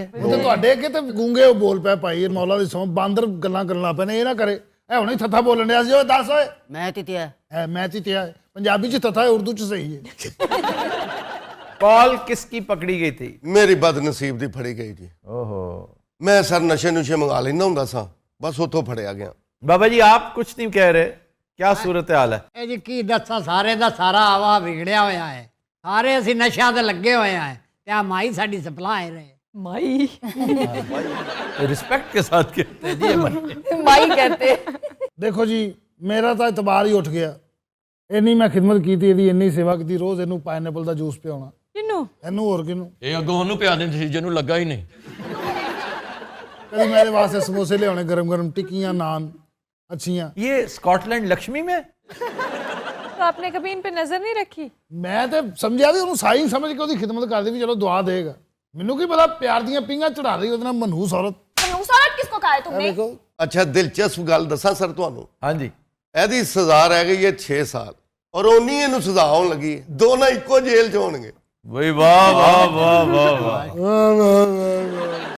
ਉਹ ਤੇ ਤੁਹਾਡੇ ਅੱਗੇ ਤੇ ਗੂੰਗੇ ਉਹ ਬੋਲ ਪਏ ਭਾਈ ਮੌਲਾ ਦੀ ਸੌਂ ਬਾਂਦਰ ਗੱਲਾਂ ਕਰਨ ਲੱਗ ਪਏ ਨੇ। ਇਹ ਨਾ ਕਰੇ, ਇਹ ਹੁਣੇ ਥੱਥਾ ਬੋਲਣ ਡਿਆ ਸੀ। ਓਏ ਦੱਸ ਓਏ ਮੈਂ ਤਿਤਿਆ मैं तितिया है, पंजाबी च थथा है, उर्दू च सही है। कॉल किसकी पकड़ी गई थी? मेरी बदनसीब दी फड़ी गई जी। ओहो, मैं सर नशे नुशे मंगा लेना हुंदा सा, बस उतों फड़िया गया। बाबा जी आप कुछ नहीं कह रहे, क्या सूरत हाल है? ਇਹ ਜੀ ਕੀ ਦੱਸਾਂ, ਸਾਰੇ ਦਾ ਸਾਰਾ ਆਵਾ ਵਿਗੜਿਆ ਹੋਇਆ ਹੈ। ਸਾਰੇ ਅਸੀਂ ਨਸ਼ਿਆਂ ਤੇ ਲੱਗੇ ਹੋਏ ਆ ਤੇ ਆ ਮਾਈ ਸਾਡੀ ਸਪਲਾਈ ਰਹੇ। माई रिस्पेक्ट के साथ कहते हैं जी, ये माई कहते। देखो जी मेरा तो इतबार ही उठ गया। इन्नी मैं खिदमत की थी, इन्नी सेवा की, रोज़ इनू पाइनएप्पल का जूस पियाना। किनू इनू और किनू ਇਹ ਅੱਗੋਂ ਉਹਨੂੰ ਪਿਆ ਦਿੰਦੀ ਸੀ ਜਿਹਨੂੰ ਲੱਗਾ ਹੀ ਨਹੀਂ। कभी मेरे वास्ते समोसे ले आने, गरम गरम टिक्कियां, नान अच्छियां। ये स्कॉटलैंड लक्ष्मी में? तो आपने कभी इन पे नजर नहीं रखी? मैं तो समझा भी ਉਹਨੂੰ ਸਾਈ ਸਮਝ ਕੇ ਉਹਦੀ ਖਿਦਮਤ ਕਰਦੀ ਵੀ ਚਲੋ ਦੁਆ ਦੇਗਾ। ਮੈਨੂੰ ਕੀ ਪਤਾ ਪਿਆਰ ਦੀਆਂ ਪਿੰਗਾਂ ਚੜਾ ਰਹੀ ਉਹਦੇ ਨਾਲ ਮਨਹੂਸ ਔਰਤ। मनहूस औरत किसको कहा है तुमने? देखो अच्छा दिलचस्प गल दसा सर तुहानू, हाँ जी, ਇਹਦੀ ਸਜ਼ਾ ਰਹਿ ਗਈ ਹੈ 6 ਸਾਲ ਔਰ ਉਨੀ ਇਹਨੂੰ ਸਜ਼ਾ ਹੋਣ ਲੱਗੀ ਹੈ। ਦੋਨਾਂ ਇੱਕੋ ਜੇਲ੍ਹ 'ਚ ਹੋਣਗੇ। भाई वाह वाह वाह वाह वाह। वाह वाह वाह वाह।